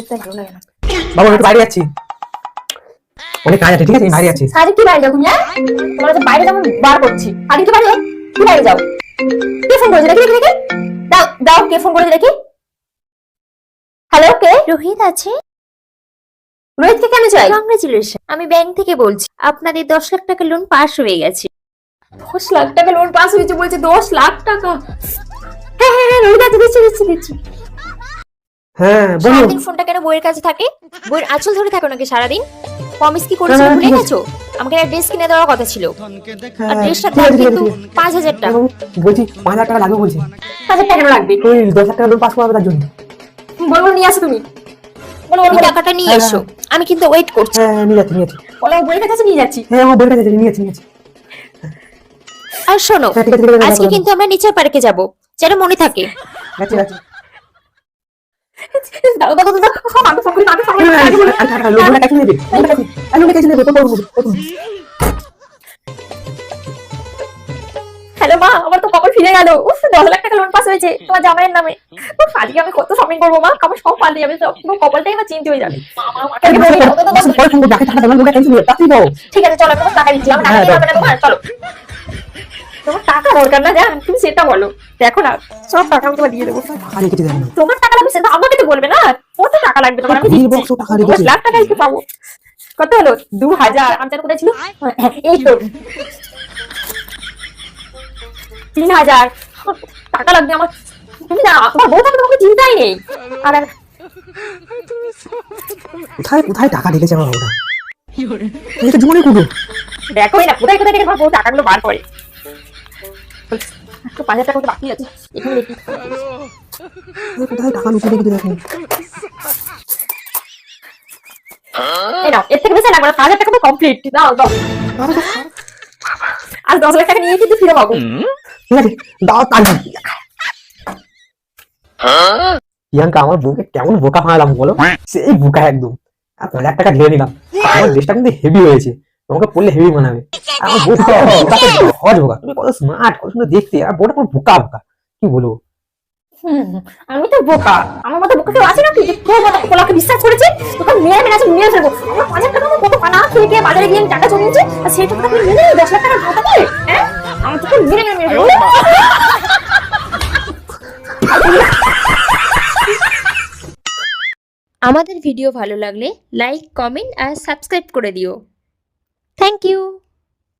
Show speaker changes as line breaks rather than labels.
করতে ভালো লাগে না।
বাবা আমি একটু বাইরে যাচ্ছি, অনেক কাজ আছে, ঠিক আছে? আমি বাইরে যাচ্ছি।
আরে কি বাইরে যাও তুমি? তোমার তো বাইরে যেমন বার করছি, আরে কি বাইরে, কি বাইরে যাও? কে ফোন করেছে? দেখি দেখি দাও দাও, কে ফোন করেছে দেখি। হ্যালো, কে?
রোহিত আছে?
রোহিতকে কেন চাই?
কংগ্রেচুলেশন, আমি ব্যাংক থেকে বলছি, আপনাদের 10 লাখ টাকা লোন পাস হয়ে গেছে।
10 লাখ টাকা লোন পাস হয়েছে বলছে? 10 লাখ টাকা? হ্যাঁ হ্যাঁ হ্যাঁ, রোহিত আছে, দিচ্ছি।
হ্যাঁ বলো।
সারাদিন ফোনটা কেন বইয়ের কাছে থাকে? বইয়ের আঁচল ধরে থাকো নাকি সারাদিন? প্রমিস কি করেছিল
হ্যাঁ,
ভুলে
ঠিক আছে।
গেছো? আমাকে একটা ড্রেস কিনে দেওয়ার কথা ছিল, আর ড্রেসটার
ঠিক
দাম
আছে, ঠিক আছে,
কিন্তু
ঠিক আছে।
5,000 টাকা।
বলছি 5,000 টাকা লাগবে বলছে।
5,000 টাকা কেন লাগবে?
ওই 10 লাখ টাকা লোন পাস করাবে তার জন্য।
বলো নিয়ে আসো তুমি, বলো
ওই টাকাটা নিয়ে
হ্যাঁ,
এসো, আমি কিন্তু ওয়েট করছি।
হ্যাঁ নিয়ে যাচ্ছি।
বলো বইয়ের কাছে নিয়ে যাচ্ছি।
হ্যাঁ আমার বইয়ের কাছে নিয়ে যাচ্ছি।
আর শোনো,
হ্যাঁ, ঠিক আছে, ঠিক আছে,
আজকে
রাখো,
কিন্তু আমরা নিচের পার্কে যাব, যেন মনে থাকে।
যাচ্ছি।
দাও দাও দাও, আমি ফোন করি, আমি ফোন করি।
লোনটা কাছে নেবে, লোনটা কাছে নেবে, তো করবো।
হ্যালো মা, আমার তো কপাল ফিরে গেল। উফ, 10 লাখ টাকা লোন পাস হয়েছে তোমার জামাইয়ের নামে। উফ, আজকে আমি কত শপিং করবো মা, আমার সব পাল্টে যাবে, সব পুরো কপালটাই আমার চিন্তা হয়ে যাবে। ঠিক আছে চলো, তোমার টাকা দিচ্ছি, আমার টাকা দিয়ে হবে না তোমার, চলো। তোমার টাকা দরকার না, জান তুমি সেটা বলো। দেখো না, সব টাকা আমি তোমার দিয়ে দেবো। তোমার টাকা লাগবে সেটা আমাকে তো বলবে না, কত টাকা লাগবে তোমার, আমি দিচ্ছি। 10 লাখ টাকা একটু পাবো। কত হলো? 2,000। আমি কোথায় ছিল? হ্যাঁ, এই তো 3,000 টাকা লাগবে আমার। তুমি না, তোমার বউ থাকলে তোমাকে চিন্তাই নেই। আর
কোথায় টাকা ঢেকেছে আমার ওটা? এটা জীবনে কুটো।
দেখো না, কোথায় কোথায় থেকে তোমার বউ টাকাগুলো বার করে। একটু 5,000 টাকা বাকি আছে, এখানে দেখি।
কোথায় টাকা লুকিয়ে রেখে দেখো।
এই নাও, এর থেকে বেশি লাগবে না, 5,000 টাকা তো কমপ্লিট। দাও দাও, আর 10 লাখ টাকা নিয়ে কিন্তু ফিরে পাবো।
ঠিক আছে দাও টাকা। প্রিয়াঙ্কা আমার বউকে কেমন বোকা বানালাম বলো? সেই বোকা একদম। আর 5,000 টাকা ঢেলে নিলাম। আমার ড্রেসটা কিন্তু হেভি হয়েছে, তোমাকে পরলে হেভি মানাবে। আর আমার বউ সহজ বোকা, তুমি কত স্মার্ট, কত সুন্দর দেখতে, আর বউটা কোনো বোকা কি বলবো?
আমি তো বোকা, আমার মতো বোকা কেউ আছে নাকি যে কেউ বলাকে বিশ্বাস করেছে? তোকে মেরে মেরে আছে, মেরে ফেলবো। আমার 5,000 টাকা কত পানা খেয়ে গিয়ে বাজারে গিয়ে আমি টাকা জমিয়েছি, আর সেই টাকা তুমি মেরে 10 লাখ টাকা ঢোকা করে, হ্যাঁ? আমি তোকে মেরে মেরে মেরে ফেলবো।
আমাদের ভিডিও ভালো লাগলে লাইক, কমেন্ট আর সাবস্ক্রাইব করে দিও। Thank you.